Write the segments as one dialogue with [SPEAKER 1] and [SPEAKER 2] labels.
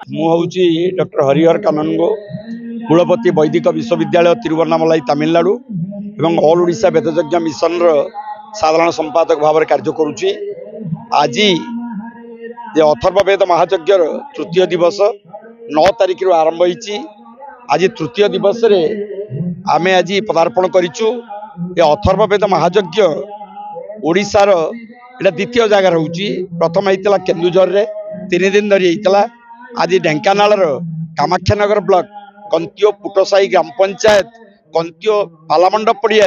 [SPEAKER 1] मुझे डॉक्टर हरिहर काननगो कुलपति वैदिक विश्वविद्यालय तिरुवन्नामलाई तमिलनाडु एवं ऑल ओडिशा वेदयज्ञ मिशन साधारण संपादक भाव में कार्य करुच्ची। आज अथर्ववेद महायज्ञ तृतीय दिवस 9 तारिख आरंभ होती। आज तृतीय दिवस रे आम आज पदार्पण करूँ। अथर्ववेद महायज्ञ ओडिशार एटा द्वितीय जगार हूँ। प्रथम होता केन्दुझर रे 3 दिन धरी होता। आज ढेंकानाल कामाक्षानगर ब्लॉक कंतिओ पुटसाई ग्राम पंचायत कंतिओ पालामंडप पड़िया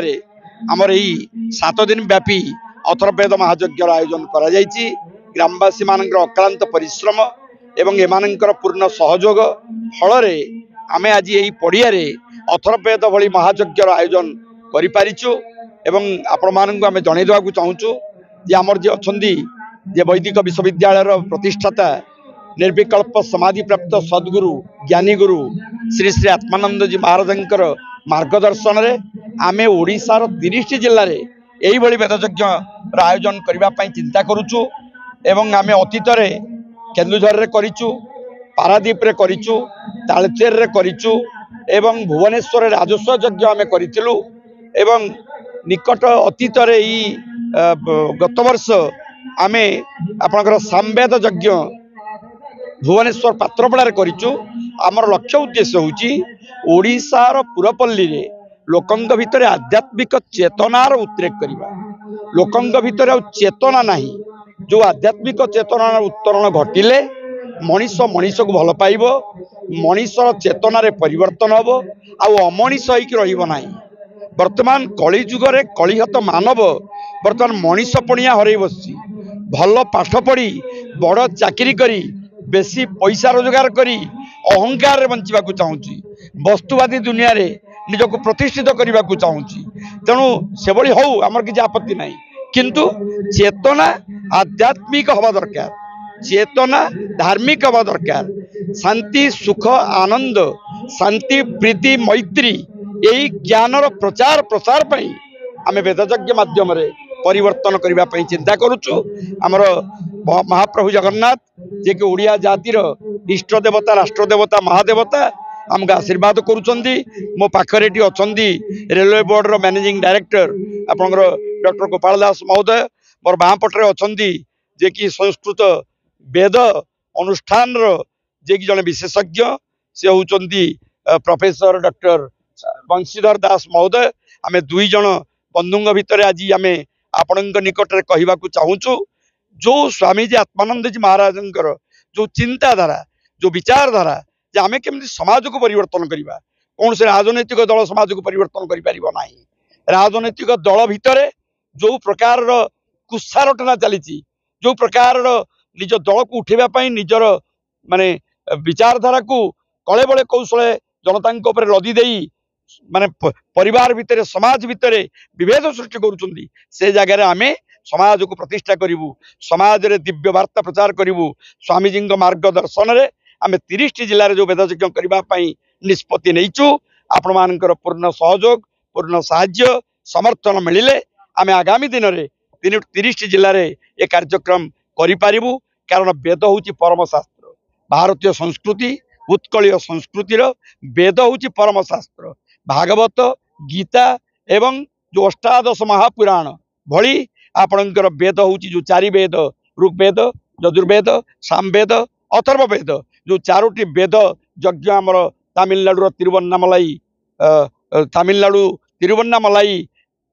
[SPEAKER 1] आमर यही 7 दिन व्यापी अथर्ववेद महायज्ञ आयोजन करा जायछि। ग्रामवासी मानकर अक्लांत परिश्रम एवं एमानकर पूर्ण सहयोग फल आमे आज यही पड़िया अथर्ववेद भली महायज्ञ आयोजन करि पारिछु। एवं आपण मानकु आमे जणै देबाकू चाहूछु जे आमर जे अछंदी जे वैदिक विश्वविद्यालय प्रतिष्ठाता निर्विकल्प समाधि प्राप्त सद्गुरु ज्ञानी गुरु श्री श्री आत्मानंद जी महाराजंकर मार्गदर्शन रे आमे ओडिशार 30 जिल्ला रे एही भली वेदयज्ञ आयोजन करबा पई चिंता करूछु। एवं आमे अतीत रे केन्दुझर रे करिछु, पारादीप रे करिछु, तालचेर रे करिछु एवं भुवनेश्वर रे राजस्व यज्ञ आमे करिथिलु। एवं निकट अतीत रे ई गत वर्ष आमे आपनकर सामवेद यज्ञ भुवनेश्वर पात्रपड़ा करिचु। आमर लक्ष्य उद्देश्य होची ओडिशार पुरपल्ली रे लोकंग भितर आध्यात्मिक चेतनार उद्रेक करिबा। लोकंग भितर चेतना नाही, जो आध्यात्मिक चेतनार उत्तरण घटिले मनीष मनीष को भल पाइबो, मनीषर चेतना रे परिवर्तन हबो आ अमनीष होइक रहिबो नाही। वर्तमान कली जुगरे कलिहत मानव वर्तमान मनीष पणिया हरई बसछि। भल पाठ पढ़ी बड़ चाकरी करी बेसी पैसा रोजगार करी अहंकार रे बंचिबा को चाहूची, वस्तुवादी दुनिया रे निजको प्रतिष्ठित करने को चाहूँगी। तेणु से भली हो आमर किसी आपत्ति नहीं, किंतु चेतना आध्यात्मिक हवा दरकार, चेतना धार्मिक हवा दरकार। शांति सुख आनंद शांति प्रीति मैत्री यही ज्ञानर प्रचार प्रसार पई आमे वेदयज्ञ माध्यम रे परिवर्तन करबा पई चिंता करूछु। आमर महाप्रभु जगन्नाथ जे कि ओडिया जातिर इष्ट देवता राष्ट्र देवता महादेवता आमको आशीर्वाद करुचंदी। मो पाखरे टी अछंदी रेलवे बोर्ड रो मैनेजिंग डायरेक्टर आपनकर डॉक्टर गोपाल दास महोदय, मोर बाँ पटरे अछंदी जे कि संस्कृत वेद अनुष्ठान रो जे कि जने विशेषज्ञ से होचंदी प्रोफेसर डॉक्टर बंशीधर दास महोदय। आमे दुई जन बंधुंग भितर आज आमे आपनक निकट रे कहिबा को चाहूछु जो स्वामी जी आत्मानंद जी महाराजंकर जो चिंताधारा जो विचारधारा जे आमे केमती समाज को परिवर्तन करिबा। कौन से राजनैतिक दल समाज को परिवर्तन करि परिबो नाही। राजनैतिक दल भितर जो प्रकार कुत्सारटना चली, जो प्रकार निज दल को उठेबा पई निजर माने विचारधारा को कले बले कौशले जनता लदी देई माने परिवार भितर समाज भितर विभेद सृष्टि करुचंदी। से जगह आमे समाज को प्रतिष्ठा करिवु, समाज रे दिव्य वार्ता प्रचार करिवु। स्वामीजी मार्गदर्शन रे आमे 30 जिले जो वेदयज्ञ करबा पई निष्पत्ति नैचु। आपण मानकर पूर्ण सहयोग पूर्ण साहाय्य समर्थन मिलिले आमे आगामी दिन रे 30 जिले रे ए कार्यक्रम करि पारिबु। कारण वेद होची परम शास्त्र, भारतीय संस्कृति उत्कलीय संस्कृतिर वेद होची परम शास्त्र। भागवत गीता एवं जो अष्टादश महापुराण भली आपणकर वेद होची जो 4 वेद ऋग्वेद यजुर्वेद सामवेद अथर्ववेद जो 4टी वेद यज्ञ आमर तमिलनाडु तिरुवन्नामलाई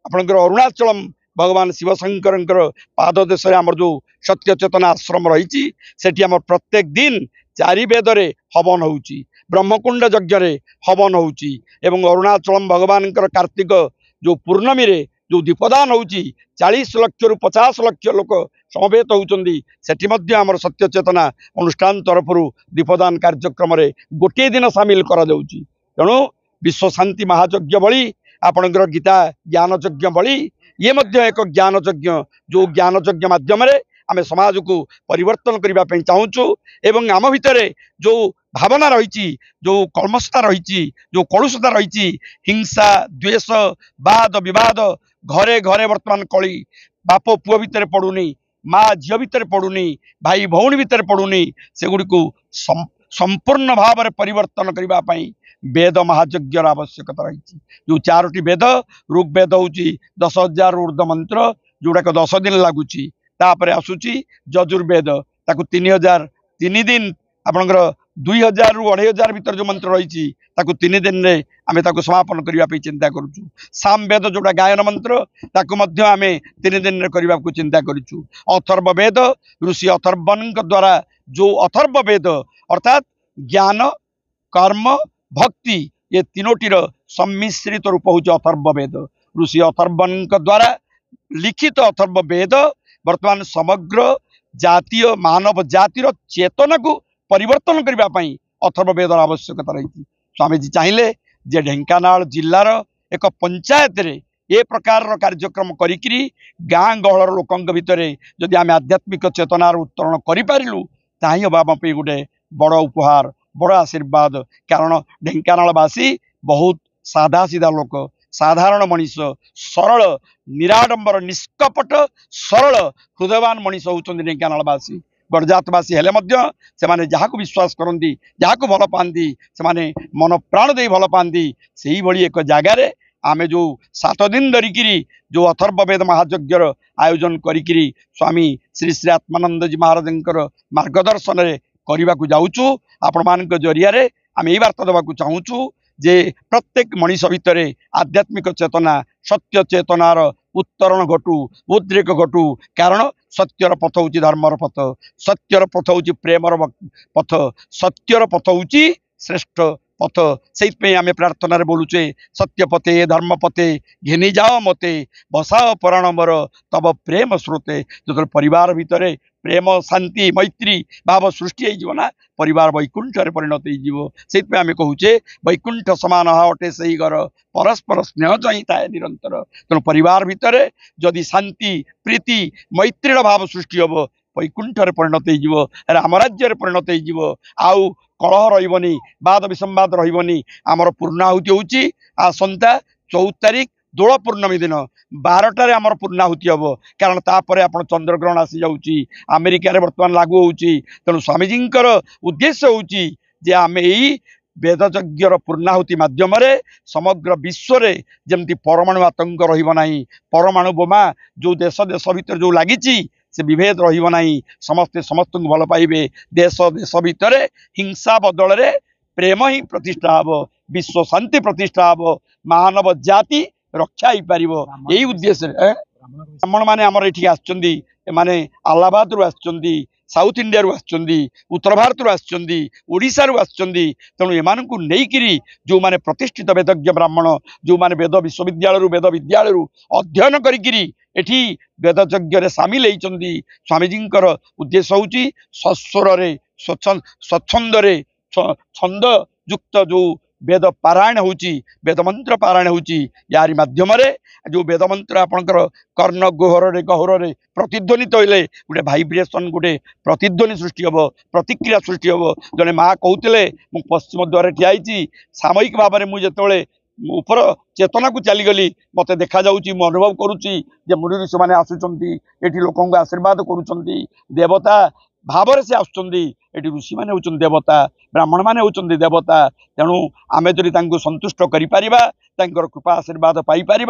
[SPEAKER 1] आपणकर अरुणाचलम भगवान शिवशंकर पाद देश आमर जो सत्य चेतना आश्रम रही सेठी आमर प्रत्येक दिन 4 वेद रे हवन होची, ब्रह्मकुंड यज्ञ रे हवन होची एवं अरुणाचलम भगवान कार्तिक जो पूर्णमी रे जो दीपदान होची 40 लाख रु 50 लाख लोक समवेत होउचंदी। सेठी मध्य आमर सत्य चेतना अनुष्ठान तरफ दीपदान कार्यक्रम रे गोटे दिन सामिल करा जाउची। तेणु विश्व शांति महायज्ञ भली आपणकर गीता ज्ञान यज्ञ भली ये मध्य एक ज्ञान यज्ञ जो ज्ञान यज्ञ माध्यम रे आमे समाज को परिवर्तन करबा पई चाहूछु। एवं आम भितर जो भावना रही जो कलमशता रही जो कलुषता रही हिंसा द्वेष वाद विवाद घरे घरे वर्तमान कली बाप पुओ भितर पड़ुनी, माँ झील भितर पड़ुनी, भाई भौणी भितर पड़ुनी, से गुड़ी को संपूर्ण भाव में परिवर्तन करने वेद महायज्ञर आवश्यकता रही। जो 4टी वेद ऋग्वेद हूँ 10,000 ऊर्ध्व मंत्र जोड़ाक 10 दिन लगुच आसूची यजुर्वेद ताकू 3 दिन आपंकर 2,000 रू 2,500 भीतर जो मंत्र रही 3 दिन में आम समापन करने चिंता करुचु। सामवेद जोड़ा गायन मंत्र ताकू आम 3 दिन में करने को चिंता करुचु। अथर्ववेद ऋषि अथर्वन द्वारा जो अथर्ववेद अर्थात ज्ञान कर्म भक्ति ये तीनोटीर सम्मिश्रित रूप हूँ अथर्ववेद। ऋषि अथर्वन द्वारा लिखित अथर्ववेद वर्तमान समग्र जातीय मानव जातिर चेतना को परिवर्तन करने अथर्ववेद आवश्यकता रही। स्वामी जी चाहिए जे ढेंकानाल जिलार एक पंचायत रे ए प्रकार कार्यक्रम करी गाँ गहलर लोकों भितर जदि आम आध्यात्मिक चेतनार उत्तरण करूँ ताही हम गोटे बड़ उपहार बड़ आशीर्वाद। कारण ढेंकानालवासी बहुत साधा सीधा लोक साधारण मनीष सरल निराडंबर निष्कपट सरल हृदयवान मनीष होउछन्ति ढेंकानालवासी। गड़जातवासी हेले से माने जहाको विश्वास करती जहाको भल पाती से माने मन प्राण दे भल पाती से भली एक जगार आमे जो 7 दिन धरिकी जो अथर्ववेद महायज्ञर आयोजन करी स्वामी श्री श्री आत्मानंद जी महाराज मार्गदर्शन रे करने को जाऊँ। आपण मान जरिया आम यही वार्ता देवाक चाहूँ जे प्रत्येक मनीष भितर आध्यात्मिक चेतना सत्य चेतनार उत्तरण घटू उद्रेक घटू। कारण सत्यर पथ हूँ धर्मर पथ सत्यर पथ हूँ प्रेमर पथ सत्यर पथ हूँ श्रेष्ठ पथ। से आम प्रार्थना बोलुचे सत्य पथे धर्म पथे घेनी जाओ मते बसाओ पराण मोर तब प्रेम स्रोते। जो परिवार भितर प्रेम शांति मैत्री भाव सृष्टि होना परिवार वैकुंठ परिणत हो। आम कहूचे वैकुंठ समान अटे से घर परस्पर स्नेह चाहिए थाए निरंतर। तेणु परिवार भितर जदि शांति प्रीति मैत्रीर भाव सृष्टि हम वैकुंठ परिणत हो राम राज्य परिणत हो। आउ कलह रही बाद विसंवाद रही। आमर पूर्णाहुति हूँ आसंता 14 तारिख दोल पूर्णमी दिन 12टार आमर पूर्णाहुति हम। कारण तापर आप चंद्रग्रहण आसी जाऊँगी अमेरिकार बर्तमान लागू होची। तेणु स्वामीजी उद्देश्य हूँ जे आम यही वेदयज्ञर पूर्णाहुति मध्यम समग्र विश्व रे जमती परमाणु आतंक रही परमाणु बोमा जो देश देश भीतर जो लगी से विभेद रही समस्ते समस्त भल पाइबे। देश देश भितर हिंसा बदल रे प्रेम ही प्रतिष्ठा हम विश्व शांति प्रतिष्ठा हम मानव जाति रक्षा हो पार यही उद्देश्य ब्राह्मण मैंने आमर ये आसने आलाहाबाद रू आसुच्च साउथ इंडिया रू आसुच्च उत्तर भारत रू आसुच्च आसुच्च। तेणु एमान को लेकिरी जो माने प्रतिष्ठित वेदज्ञ ब्राह्मण जो माने वेद विश्वविद्यालय वेद विद्यालय अध्ययन करी एठी वेदयज्ञ सामिल होती। स्वामीजी उद्देश्य हूँ सस्वर स्वच्छंद छंद युक्त जो वेद पारायण होची वेद मंत्र पारायण होची यारी माध्यम जो वेद मंत्र आपणकर कर्ण गोहर गहर प्रतिध्वनित होइले गोटे भाइब्रेशन गोटे प्रतिध्वनि सृष्टि हम प्रतिक्रिया सृष्टि हम। जड़े माँ कहते पश्चिम द्वार ठियाई सामयिक भाव में मुझे ऊपर चेतना को चलीगली मत देखा जाऊँगी मु अनुभव करुच्ची मुनि ऋषि मैंने आसुंच ये लोक आशीर्वाद करुँच देवता भाव से आसुच्च ऋषि मैंने होती देवता ब्राह्मण मैंने होती देवता। तेणु आम जदि संतुष्ट कर कृपा आशीर्वाद पाइपर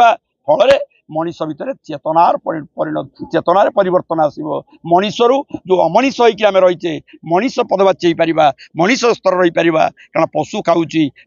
[SPEAKER 1] फल मनीष भितर चेतनार चेतनार परिवर्तन आसो मनीषरू जो अमनीष होमें रहीचे मनीष पद बाची पार मनीष स्तर रही पार। कारण पशु खाऊँ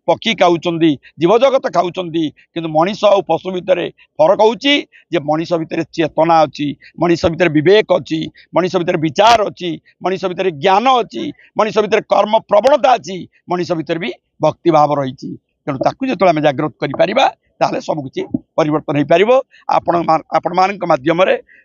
[SPEAKER 1] पक्षी खाऊँ जीवजगत खाऊँ किंतु मनीष और पशु भितर फरक होची जे मनीष भितर चेतना अच्छी मनीष भितर विवेक अच्छी मनीष भितर विचार अच्छी मनीष भितर ज्ञान अच्छी मनीष भितर कर्म प्रवणता अच्छी मनीष भितर भी भक्ति भाव रही। तेणु ताकू जो आम जागृत करा ताले सबकि परिवर्तन हो पार। आपण मान माध्यम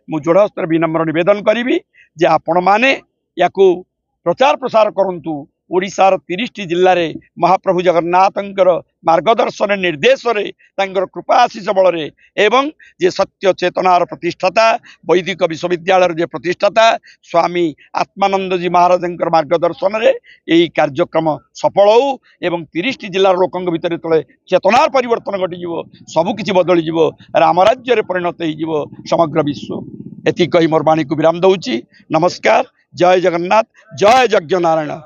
[SPEAKER 1] मु जोड़ हस्तर विनम्र निवेदन करी जे आपण मैने या प्रचार प्रसार करंतु। ओडिशार 30टी जिले में महाप्रभु जगन्नाथंकर मार्गदर्शन निर्देश कृपा आशीष बल एवं जे सत्य चेतनार प्रतिष्ठाता वैदिक विश्वविद्यालय जे प्रतिष्ठाता स्वामी आत्मानंद जी महाराज मार्गदर्शन रे यही कार्यक्रम सफल हो एवं 30टी जिलार लोकों भितर तले चेतनार परिवर्तन घटी सबकि बदली राम राज्य परिणत हो समग्र विश्व। एति कही मोर वाणी को विराम दउची। नमस्कार। जय जगन्नाथ जय यज्ञ नारायण।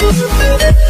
[SPEAKER 2] Thank you.